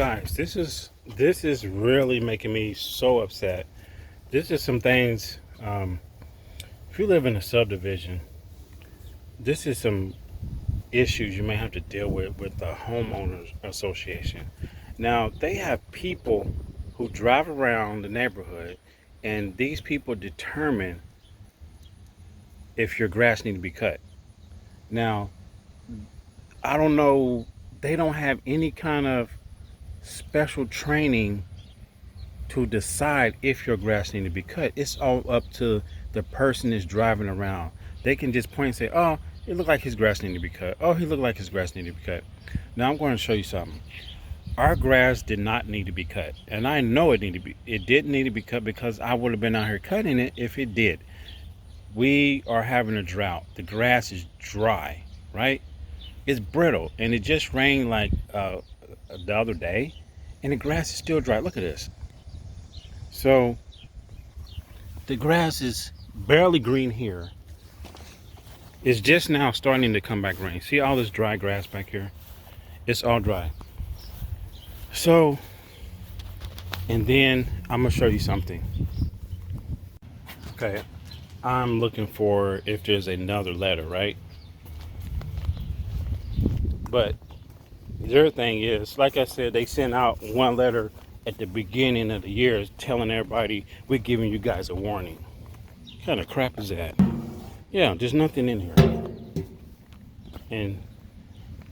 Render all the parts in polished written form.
guys, this is really making me so upset. This is some things. If you live in a subdivision, this is some issues you may have to deal with the homeowners association. Now they have people who drive around the neighborhood, and these people determine if your grass needs to be cut. Now I don't know. They don't have any kind of special training to decide if your grass needs to be cut. It's all up to the person that's driving around. They can just point and say, "Oh, it looked like his grass needed to be cut. Oh, he looked like his grass needed to be cut." Now I'm going to show you something. Our grass did not need to be cut, and I know it needed to be. It didn't need to be cut because I would have been out here cutting it if it did. We are having a drought. The grass is dry, right? It's brittle, and it just rained like the other day, and the grass is still dry. Look at this. So the grass is barely green here. It's just now starting to come back green. See all this dry grass back here? It's all dry. So, and then I'm gonna show you something. Okay, I'm looking for if there's another letter, right? But the other thing is, like I said, they sent out one letter at the beginning of the year telling everybody we're giving you guys a warning. What kind of crap is that? Yeah, there's nothing in here. And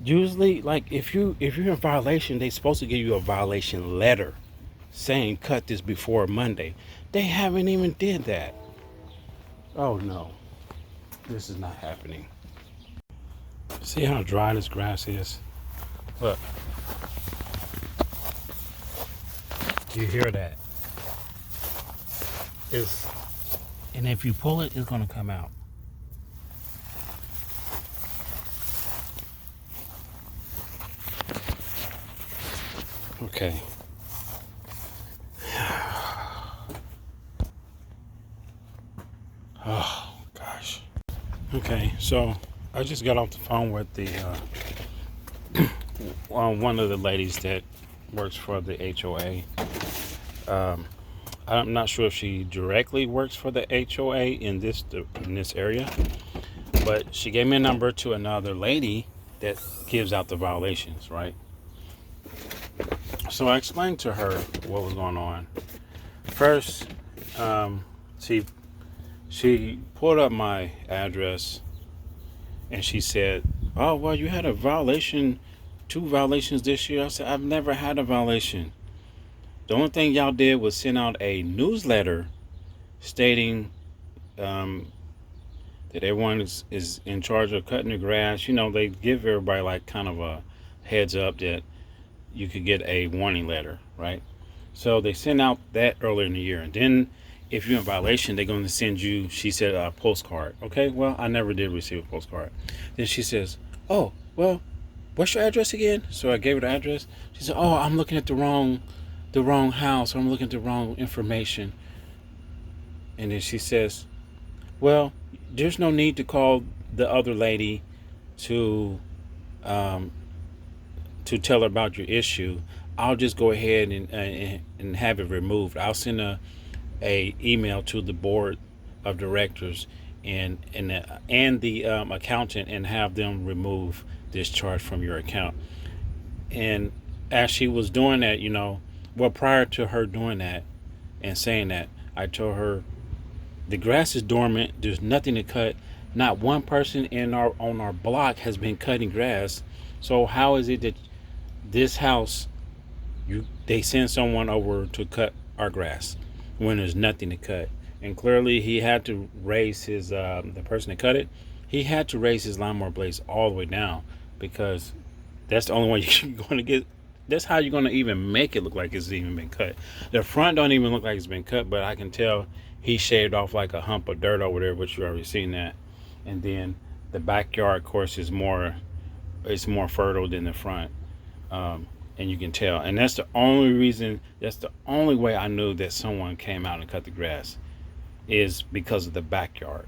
usually, like if you're in violation, they're supposed to give you a violation letter saying cut this before Monday. They haven't even did that. Oh no, this is not happening. See how dry this grass is? Look, you hear that? And if you pull it, it's gonna come out. Okay. Oh gosh. Okay, so I just got off the phone with the one of the ladies that works for the HOA. I'm not sure if she directly works for the HOA in this area, but she gave me a number to another lady that gives out the violations, right? So I explained to her what was going on. First, she pulled up my address and she said, "Oh, well, you had a violation, 2 violations this year." I said, "I've never had a violation. The only thing y'all did was send out a newsletter stating that everyone is in charge of cutting the grass. You know, they give everybody like kind of a heads up that you could get a warning letter, right? So they sent out that earlier in the year. And then if you're in violation, they're going to send you," she said, "a postcard." Okay, well, I never did receive a postcard. Then she says, "Oh, well, what's your address again?" So I gave her the address. She said, "Oh, I'm looking at the wrong house. I'm looking at the wrong information." And then she says, "Well, there's no need to call the other lady to tell her about your issue. I'll just go ahead and have it removed. I'll send a email to the board of directors and the accountant and have them remove this charge from your account." And as she was doing that, well, prior to her doing that and saying that, I told her the grass is dormant. There's nothing to cut. Not one person on our block has been cutting grass. So how is it that this house, they send someone over to cut our grass when there's nothing to cut? And clearly he had to raise his the person that cut it, he had to raise his lawnmower blades all the way down, because that's the only way you're going to get. That's how you're going to even make it look like it's even been cut. The front don't even look like it's been cut, but I can tell he shaved off like a hump of dirt over there, which you already seen that. And then the backyard, of course, is more fertile than the front. And you can tell. And that's the only way I knew that someone came out and cut the grass, is because of the backyard.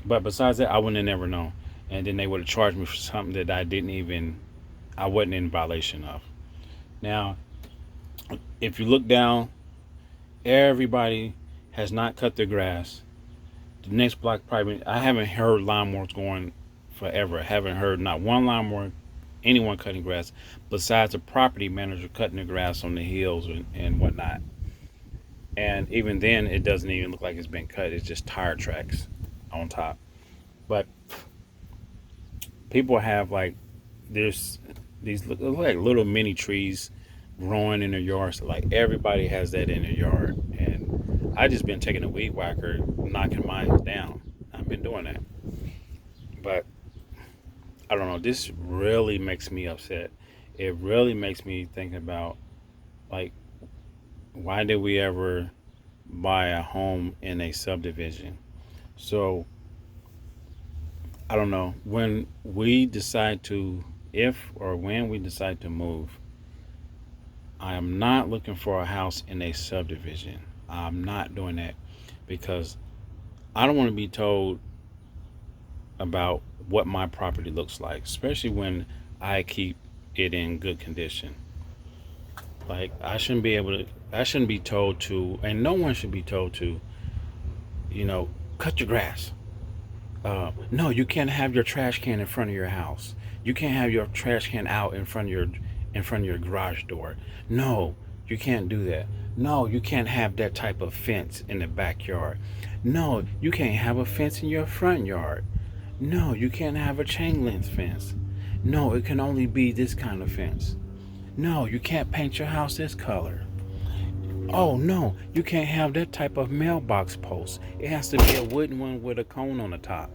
But besides that, I wouldn't have never known. And then they would have charged me for something that I wasn't in violation of. Now, If you look down, everybody has not cut their grass. The next block probably, I haven't heard lawnmowers going forever. I haven't heard not one lawnmower, anyone cutting grass, besides the property manager cutting the grass on the hills and whatnot. And even then, it doesn't even look like it's been cut. It's just tire tracks on top. But people have like, there's these look like little mini trees growing in their yards. So like everybody has that in their yard. And I just been taking a weed whacker, knocking mine down. I've been doing that. But I don't know. This really makes me upset. It really makes me think about like, why did we ever buy a home in a subdivision? So I don't know. When we decide to, if or when we decide to move, I am not looking for a house in a subdivision. I'm not doing that because I don't want to be told about what my property looks like, especially when I keep it in good condition. Like I shouldn't be told to, and no one should be told to, cut your grass. No, you can't have your trash can in front of your house. You can't have your trash can out in front of your garage door. No, you can't do that. No, you can't have that type of fence in the backyard. No, you can't have a fence in your front yard. No, you can't have a chain link fence. No, it can only be this kind of fence. No, you can't paint your house this color. Oh no, you can't have that type of mailbox post. It has to be a wooden one with a cone on the top.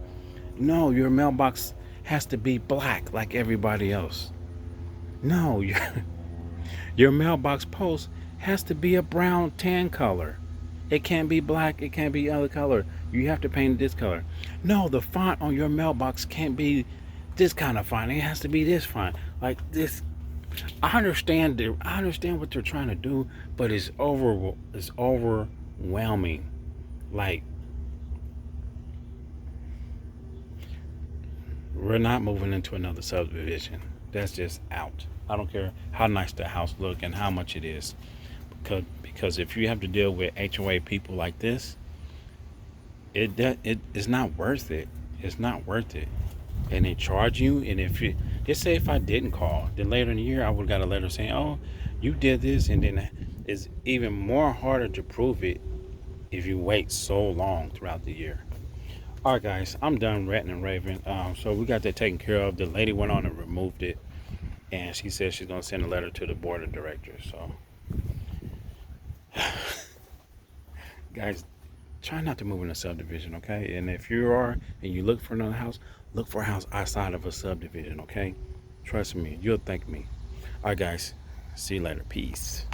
No, your mailbox has to be black like everybody else. No, your mailbox post has to be a brown tan color. It can't be black, it can't be other color. You have to paint it this color. No, the font on your mailbox can't be this kind of font. It has to be this font. Like this. I understand what they're trying to do, but it's overwhelming. Like, we're not moving into another subdivision. That's just out. I don't care how nice the house look and how much it is, because if you have to deal with HOA people like this, it's not worth it. It's not worth it. And they charge you. And if you just say if I didn't call, then later in the year I would have got a letter saying, "Oh, you did this," and then it's even more harder to prove it if you wait so long throughout the year. All right, guys, I'm done ranting and raving. So we got that taken care of. The lady went on and removed it, and she said she's gonna send a letter to the board of directors. So, guys, try not to move in a subdivision, okay? And if you are and you look for another house, look for a house outside of a subdivision, okay? Trust me, you'll thank me. All right, guys, see you later. Peace.